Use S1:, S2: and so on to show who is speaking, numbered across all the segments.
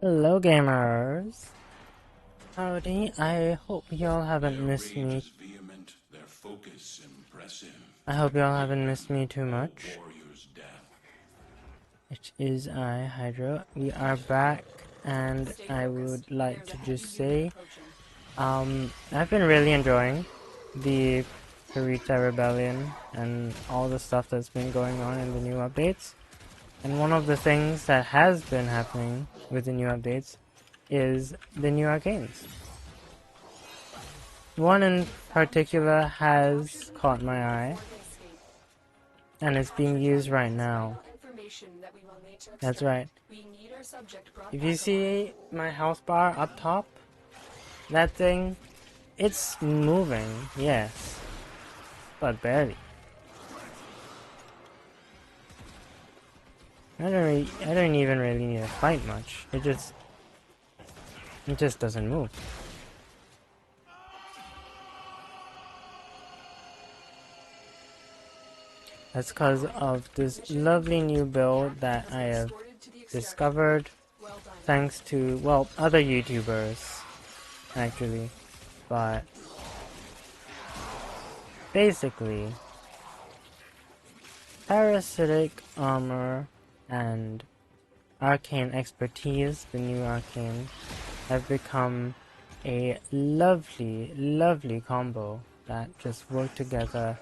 S1: Hello gamers! Howdy, I hope y'all haven't
S2: Their
S1: missed
S2: rage
S1: me.
S2: is vehement, their focus impressive.
S1: I hope y'all
S2: Give
S1: haven't missed
S2: them
S1: me too
S2: a
S1: much.
S2: warrior's death.
S1: It is I, Hydra. We are back, and I would like to just say, I've been really enjoying the Purita Rebellion and all the stuff that's been going on in the new updates. And one of the things that has been happening with the new updates is the new arcanes. One in particular has caught my eye, and it's being used right now. That's right. If you see my health bar up top, that thing, it's moving, yes, but barely. I don't even really need to fight much. It just doesn't move. That's because of this lovely new build that I have discovered thanks to, well, other YouTubers, actually. But basically, parasitic armor and arcane expertise, the new arcane, have become a lovely, lovely combo that just work together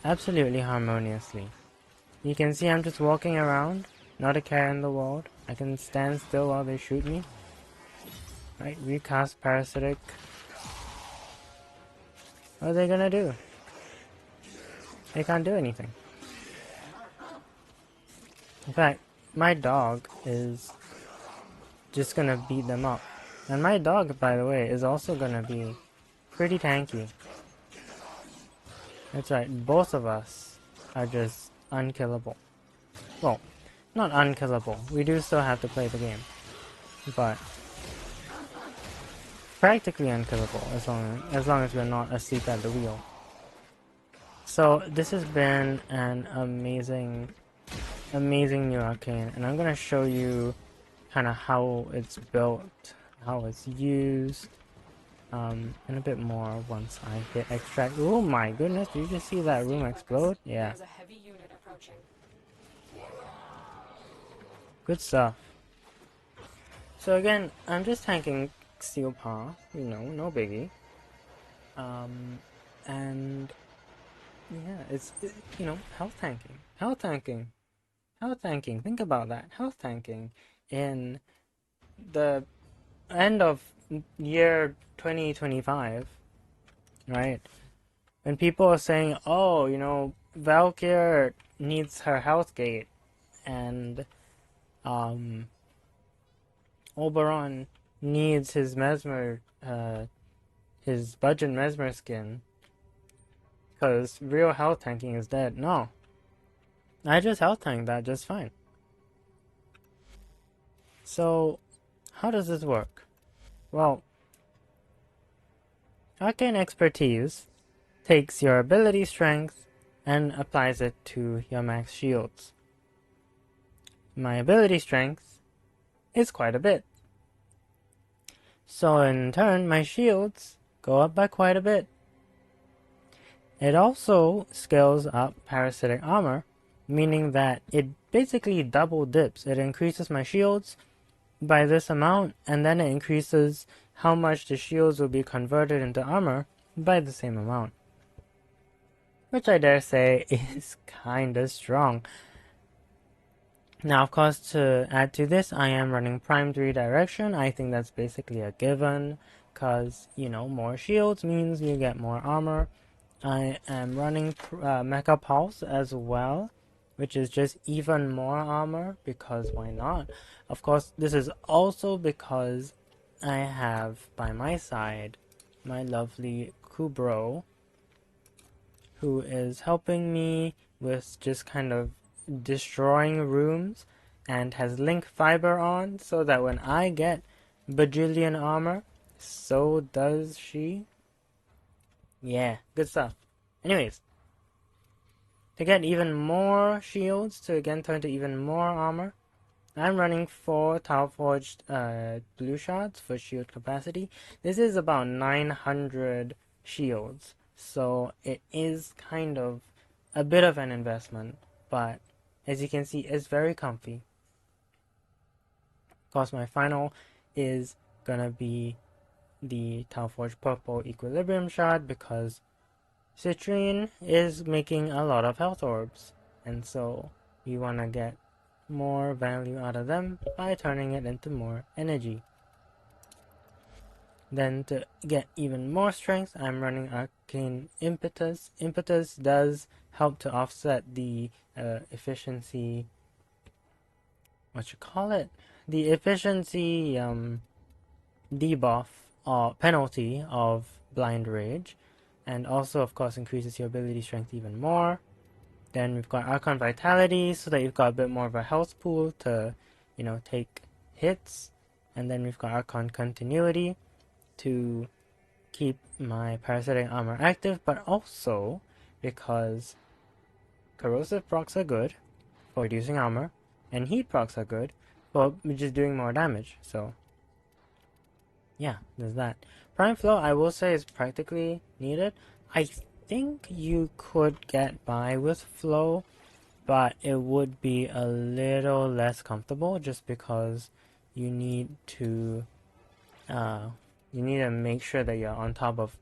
S1: absolutely harmoniously. You can see I'm just walking around, not a care in the world. I can stand still while they shoot me. Right, recast parasitic. What are they gonna do? They can't do anything. In fact, my dog is just gonna beat them up. And my dog, by the way, is also gonna be pretty tanky. That's right, both of us are just unkillable. Well, not unkillable. We do still have to play the game. But practically unkillable as long as we're not asleep at the wheel. So this has been an amazing new arcane, and I'm gonna show you kind of how it's built, how it's used, and a bit more once I hit extract. Oh my goodness, did you just see that room explode? Yeah. Good stuff. So again, I'm just tanking Steel Paw, no biggie. Um, and yeah, health tanking. Health tanking. Health tanking. Think about that. Health tanking in the end of year 2025, right? When people are saying, oh, Valkyr needs her health gate, and Oberon needs his budget mesmer skin, because real health tanking is dead. No, I just health tanked that just fine. So, how does this work? Well, arcane expertise takes your ability strength and applies it to your max shields. My ability strength is quite a bit. So in turn, my shields go up by quite a bit. It also scales up parasitic armor, meaning that it basically double dips. It increases my shields by this amount, and then it increases how much the shields will be converted into armor by the same amount. Which I dare say is kinda strong. Now, of course, to add to this, I am running Prime 3 Direction. I think that's basically a given, because, more shields means you get more armor. I am running Mecha Pulse as well, which is just even more armor, because why not? Of course, this is also because I have by my side my lovely Kubro, who is helping me with just kind of destroying rooms, and has link fiber on so that when I get bajillion armor, so does she. Yeah, good stuff. Anyways, to get even more shields, to again turn to even more armor, I'm running 4 Tau Forged blue shards for shield capacity. This is about 900 shields, so it is kind of a bit of an investment, but as you can see, it's very comfy. Of course, my final is gonna be the Tau Forged Purple Equilibrium Shard because Citrine is making a lot of health orbs, and so you want to get more value out of them by turning it into more energy. Then to get even more strength, I'm running Arcane Impetus. Impetus does help to offset the efficiency, the efficiency debuff or penalty of Blind Rage, and also of course increases your ability strength even more. Then we've got Archon Vitality, so that you've got a bit more of a health pool to, take hits. And then we've got Archon Continuity to keep my Parasitic Armor active, but also because Corrosive procs are good for reducing armor, and Heat procs are good for just doing more damage. So, yeah, there's that. Prime Flow, I will say, is practically needed. I think you could get by with Flow, but it would be a little less comfortable just because you need to make sure that you're on top of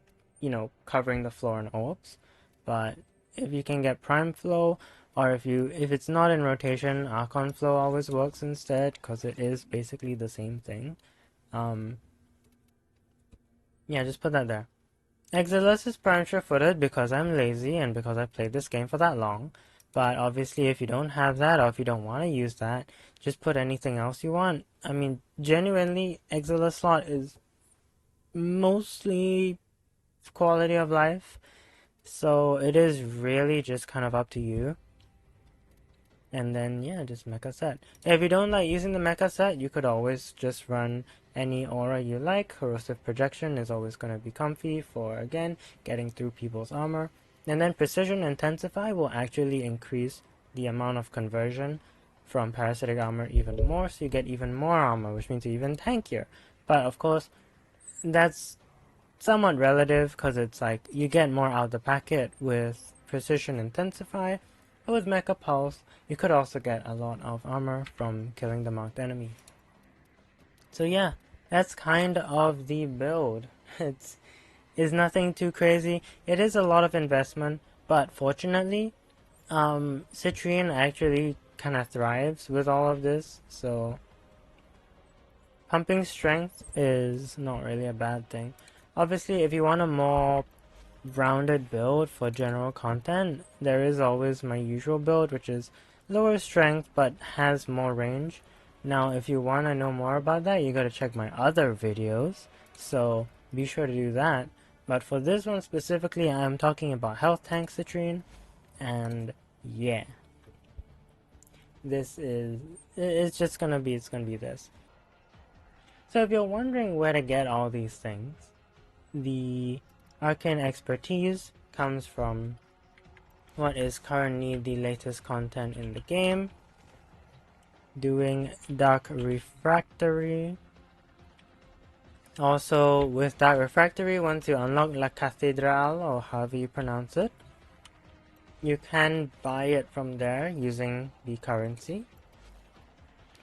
S1: covering the floor in orbs. But if you can get Prime Flow, or if it's not in rotation, Archon Flow always works instead because it is basically the same thing. Yeah, just put that there. Exiles is prime sure-footed because I'm lazy and because I played this game for that long. But obviously, if you don't have that or if you don't want to use that, just put anything else you want. I mean, genuinely, Exiles slot is mostly quality of life, so it is really just kind of up to you. And then, yeah, just mecha set. If you don't like using the mecha set, you could always just run any aura you like. Corrosive Projection is always going to be comfy for, again, getting through people's armor. And then Precision Intensify will actually increase the amount of conversion from Parasitic Armor even more, so you get even more armor, which means you're even tankier. But, of course, that's somewhat relative, because it's like, you get more out of the packet with Precision Intensify. But with Mecha Pulse, you could also get a lot of armor from killing the marked enemy. So yeah, that's kind of the build. It's nothing too crazy. It is a lot of investment, but fortunately, Citrine actually kind of thrives with all of this, so pumping strength is not really a bad thing. Obviously, if you want a more rounded build for general content, there is always my usual build, which is lower strength but has more range. Now, if you want to know more about that, you gotta check my other videos, so be sure to do that. But for this one specifically, I'm talking about health tank Citrine, and yeah, it's gonna be this. So if you're wondering where to get all these things, the arcane expertise comes from what is currently the latest content in the game, doing Dark Refractory. Also, with Dark Refractory, once you unlock La Cathédrale, or however you pronounce it, you can buy it from there using the currency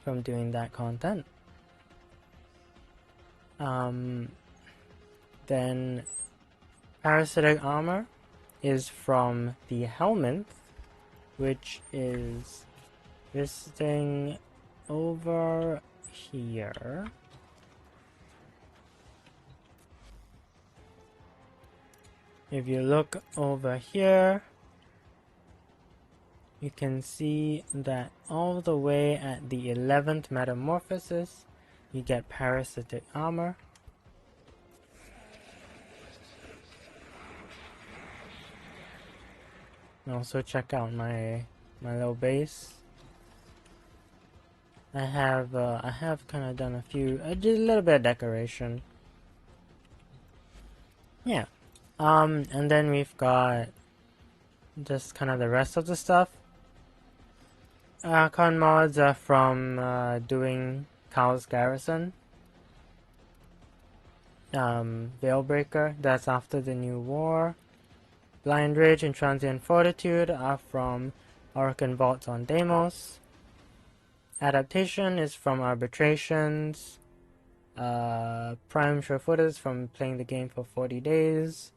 S1: from doing that content. Then Parasitic Armor is from the Helminth, which is this thing over here. If you look over here, you can see that all the way at the 11th Metamorphosis, you get Parasitic Armor. And also check out my little base. I have kind of done a few, just a little bit of decoration. Yeah. And then we've got just kind of the rest of the stuff. Con mods are from doing Chaos Garrison. Veilbreaker, that's after the New War. Blind Rage and Transient Fortitude are from Orcan Vaults on Deimos. Adaptation is from Arbitrations. Prime Surefooters from playing the game for 40 days.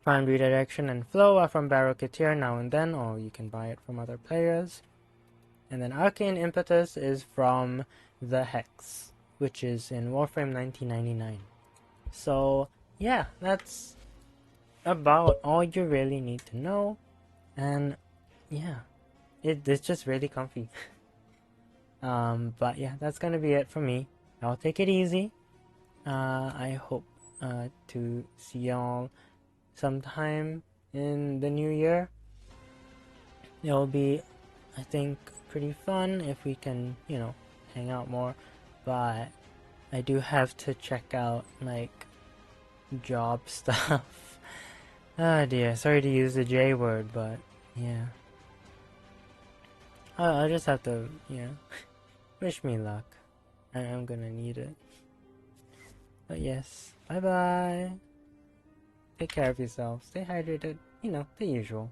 S1: Prime Redirection and Flow are from Barricatier now and then, or you can buy it from other players. And then Arcane Impetus is from the Hex, which is in Warframe 1999. So, yeah, that's about all you really need to know. And, yeah, it's just really comfy. But yeah, that's gonna be it for me. I'll take it easy. I hope to see y'all sometime in the new year. It'll be, I think, pretty fun if we can, hang out more. But I do have to check out, like, job stuff. Oh dear, sorry to use the J word, but yeah. I'll just have to, wish me luck. I'm gonna need it. But yes, bye bye. Take care of yourself. Stay hydrated. The usual.